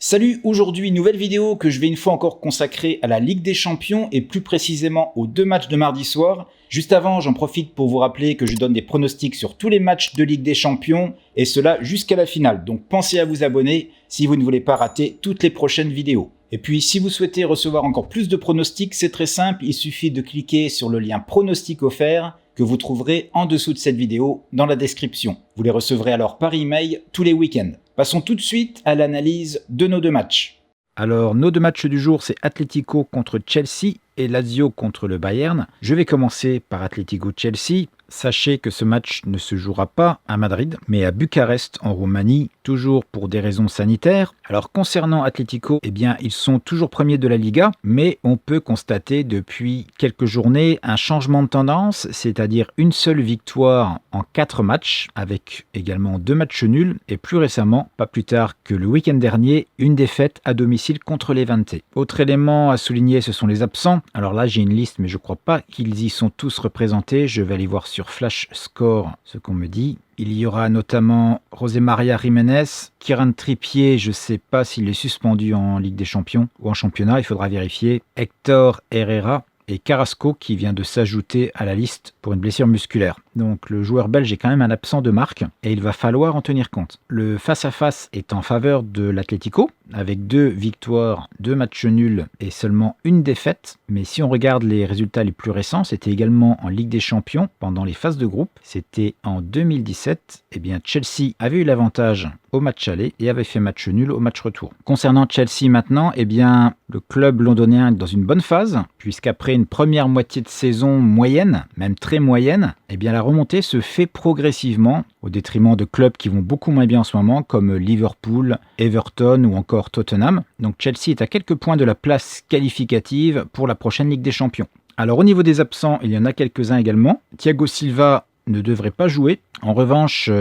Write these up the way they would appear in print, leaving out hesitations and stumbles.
Salut, aujourd'hui nouvelle vidéo que je vais une fois encore consacrer à la Ligue des Champions et plus précisément aux deux matchs de mardi soir. Juste avant, j'en profite pour vous rappeler que je donne des pronostics sur tous les matchs de Ligue des Champions et cela jusqu'à la finale. Donc pensez à vous abonner si vous ne voulez pas rater toutes les prochaines vidéos. Et puis si vous souhaitez recevoir encore plus de pronostics, c'est très simple, il suffit de cliquer sur le lien pronostic offert que vous trouverez en dessous de cette vidéo dans la description. Vous les recevrez alors par email tous les week-ends. Passons tout de suite à l'analyse de nos deux matchs. Alors, nos deux matchs du jour, c'est Atlético contre Chelsea et Lazio contre le Bayern. Je vais commencer par Atlético-Chelsea. Sachez que ce match ne se jouera pas à Madrid, mais à Bucarest, en Roumanie, toujours pour des raisons sanitaires. Alors, concernant Atlético, ils sont toujours premiers de la Liga, mais on peut constater depuis quelques journées un changement de tendance, c'est-à-dire une seule victoire en 4 matchs, avec également 2 matchs nuls, et plus récemment, pas plus tard que le week-end dernier, une défaite à domicile contre Levante. Autre élément à souligner, ce sont les absents. Alors là, j'ai une liste, mais je ne crois pas qu'ils y sont tous représentés. Je vais aller voir sur Flash Score ce qu'on me dit. Il y aura notamment José María Jiménez, Kieran Trippier, je ne sais pas s'il est suspendu en Ligue des Champions ou en championnat, il faudra vérifier. Hector Herrera et Carrasco qui vient de s'ajouter à la liste pour une blessure musculaire. Donc le joueur belge est quand même un absent de marque et il va falloir en tenir compte. Le face-à-face est en faveur de l'Atlético avec 2 victoires, 2 matchs nuls et seulement une défaite. Mais si on regarde les résultats les plus récents, c'était également en Ligue des Champions pendant les phases de groupe. C'était en 2017. Chelsea avait eu l'avantage au match aller et avait fait match nul au match retour. Concernant Chelsea maintenant, le club londonien est dans une bonne phase puisqu'après une première moitié de saison moyenne, même très moyenne, la remontée se fait progressivement au détriment de clubs qui vont beaucoup moins bien en ce moment comme Liverpool, Everton ou encore Tottenham. Donc Chelsea est à quelques points de la place qualificative pour la prochaine Ligue des Champions. Alors au niveau des absents, il y en a quelques-uns également. Thiago Silva ne devrait pas jouer. En revanche,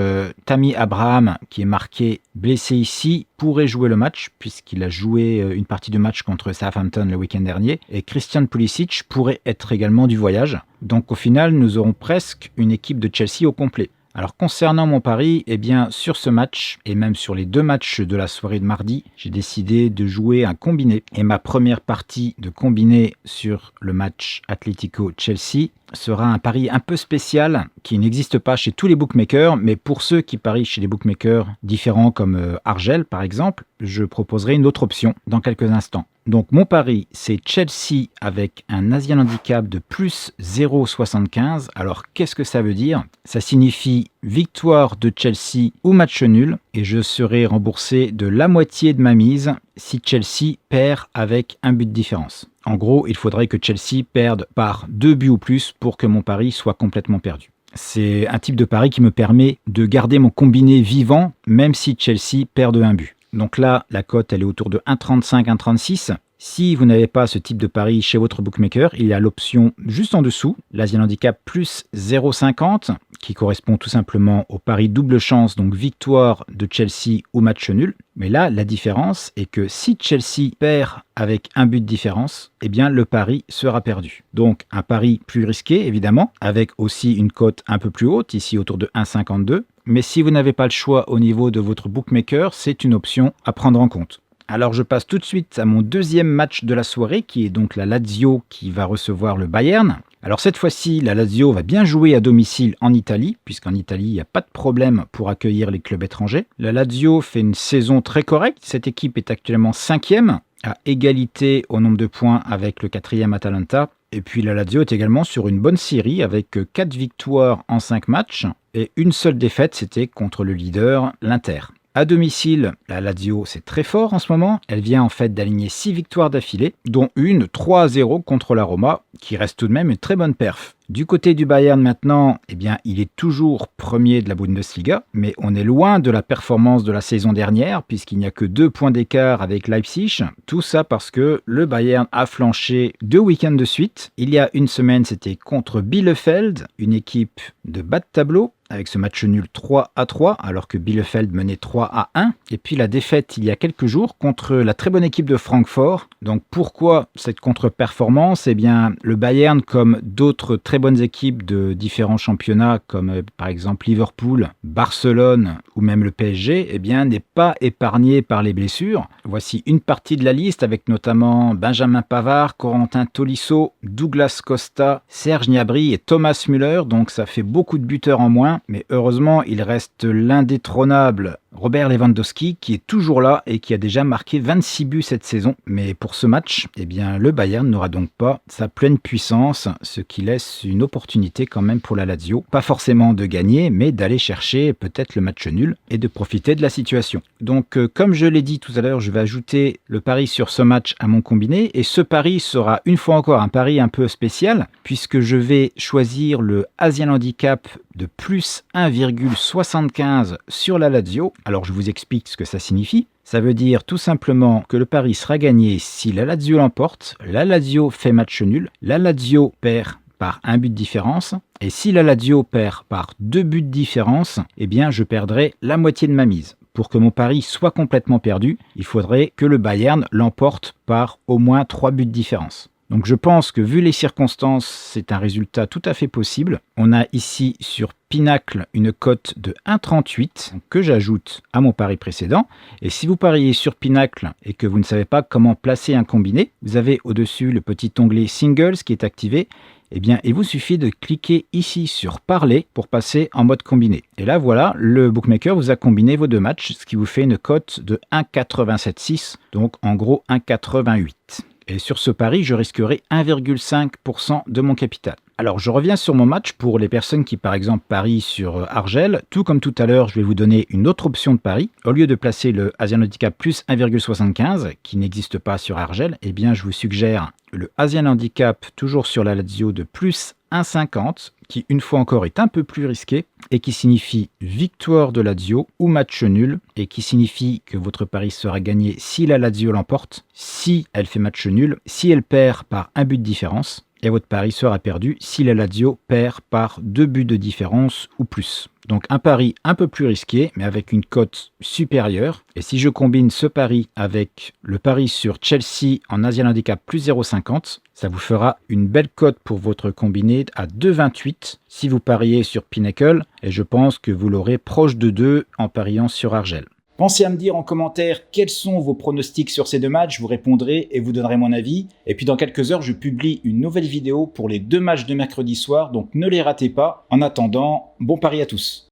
Tammy Abraham, qui est marqué blessé ici, pourrait jouer le match puisqu'il a joué une partie de match contre Southampton le week-end dernier. Et Christian Pulisic pourrait être également du voyage. Donc au final, nous aurons presque une équipe de Chelsea au complet. Alors concernant mon pari, sur ce match et même sur les 2 matchs de la soirée de mardi, j'ai décidé de jouer un combiné. Et ma première partie de combiné sur le match Atlético-Chelsea sera un pari un peu spécial qui n'existe pas chez tous les bookmakers, mais pour ceux qui parient chez des bookmakers différents comme Argel par exemple, je proposerai une autre option dans quelques instants. Donc mon pari, c'est Chelsea avec un Asian Handicap de plus 0,75. Alors qu'est-ce que ça veut dire ? Ça signifie victoire de Chelsea ou match nul et je serai remboursé de la moitié de ma mise si Chelsea perd avec un but de différence. En gros, il faudrait que Chelsea perde par 2 buts ou plus pour que mon pari soit complètement perdu. C'est un type de pari qui me permet de garder mon combiné vivant même si Chelsea perd de 1 but. Donc là, la cote, elle est autour de 1,35, 1,36. Si vous n'avez pas ce type de pari chez votre bookmaker, il y a l'option juste en dessous, l'Asian Handicap plus 0,50, qui correspond tout simplement au pari double chance, donc victoire de Chelsea ou match nul. Mais là, la différence est que si Chelsea perd avec un but de différence, le pari sera perdu. Donc un pari plus risqué, évidemment, avec aussi une cote un peu plus haute, ici autour de 1,52. Mais si vous n'avez pas le choix au niveau de votre bookmaker, c'est une option à prendre en compte. Alors je passe tout de suite à mon deuxième match de la soirée, qui est donc la Lazio qui va recevoir le Bayern. Alors cette fois-ci, la Lazio va bien jouer à domicile en Italie, puisqu'en Italie, il n'y a pas de problème pour accueillir les clubs étrangers. La Lazio fait une saison très correcte, cette équipe est actuellement 5e, à égalité au nombre de points avec le 4e Atalanta. Et puis la Lazio est également sur une bonne série avec 4 victoires en 5 matchs et une seule défaite, c'était contre le leader, l'Inter. À domicile, la Lazio, c'est très fort en ce moment. Elle vient en fait d'aligner 6 victoires d'affilée, dont une 3-0 contre la Roma, qui reste tout de même une très bonne perf. Du côté du Bayern maintenant, il est toujours premier de la Bundesliga, mais on est loin de la performance de la saison dernière, puisqu'il n'y a que 2 points d'écart avec Leipzig. Tout ça parce que le Bayern a flanché 2 week-ends de suite. Il y a une semaine, c'était contre Bielefeld, une équipe de bas de tableau. avec ce match nul 3-3, alors que Bielefeld menait 3-1. Et puis la défaite il y a quelques jours contre la très bonne équipe de Francfort. Donc pourquoi cette contre-performance? Eh bien, le Bayern, comme d'autres très bonnes équipes de différents championnats, comme par exemple Liverpool, Barcelone ou même le PSG, eh bien, n'est pas épargné par les blessures. Voici une partie de la liste avec notamment Benjamin Pavard, Corentin Tolisso, Douglas Costa, Serge Gnabry et Thomas Müller. Donc ça fait beaucoup de buteurs en moins, mais heureusement, il reste l'indétrônable Robert Lewandowski qui est toujours là et qui a déjà marqué 26 buts cette saison. Mais pour ce match, eh bien, le Bayern n'aura donc pas sa pleine puissance, ce qui laisse une opportunité quand même pour la Lazio. Pas forcément de gagner, mais d'aller chercher peut-être le match nul et de profiter de la situation. Donc, comme je l'ai dit tout à l'heure, je vais ajouter le pari sur ce match à mon combiné. Et ce pari sera une fois encore un pari un peu spécial, puisque je vais choisir le Asian Handicap de plus 1,75 sur la Lazio. Alors je vous explique ce que ça signifie. Ça veut dire tout simplement que le pari sera gagné si la Lazio l'emporte, la Lazio fait match nul, la Lazio perd par un but de différence, et si la Lazio perd par 2 buts de différence, eh bien je perdrai la moitié de ma mise. Pour que mon pari soit complètement perdu, il faudrait que le Bayern l'emporte par au moins 3 buts de différence. Donc je pense que vu les circonstances, c'est un résultat tout à fait possible. On a ici sur Pinacle une cote de 1,38 que j'ajoute à mon pari précédent. Et si vous pariez sur Pinacle et que vous ne savez pas comment placer un combiné, vous avez au-dessus le petit onglet Singles qui est activé. Eh bien, il vous suffit de cliquer ici sur Parler pour passer en mode combiné. Et là, voilà, le bookmaker vous a combiné vos deux matchs, ce qui vous fait une cote de 1,876, donc en gros 1,88. Et sur ce pari, je risquerai 1,5% de mon capital. Alors, je reviens sur mon match pour les personnes qui, par exemple, parient sur Argel. Tout comme tout à l'heure, je vais vous donner une autre option de pari. Au lieu de placer le Asian Handicap plus 1,75, qui n'existe pas sur Argel, eh bien, je vous suggère le Asian Handicap, toujours sur la Lazio, de plus 1,50, qui, une fois encore, est un peu plus risqué et qui signifie victoire de Lazio ou match nul, et qui signifie que votre pari sera gagné si la Lazio l'emporte, si elle fait match nul, si elle perd par un but de différence, et votre pari sera perdu si la Lazio perd par 2 buts de différence ou plus. Donc un pari un peu plus risqué, mais avec une cote supérieure. Et si je combine ce pari avec le pari sur Chelsea en Asian Handicap plus 0,50, ça vous fera une belle cote pour votre combiné à 2,28 si vous pariez sur Pinnacle. Et je pense que vous l'aurez proche de 2 en pariant sur Argel. Pensez à me dire en commentaire quels sont vos pronostics sur ces deux matchs, je vous répondrai et vous donnerai mon avis. Et puis dans quelques heures, je publie une nouvelle vidéo pour les 2 matchs de mercredi soir, donc ne les ratez pas. En attendant, bon pari à tous.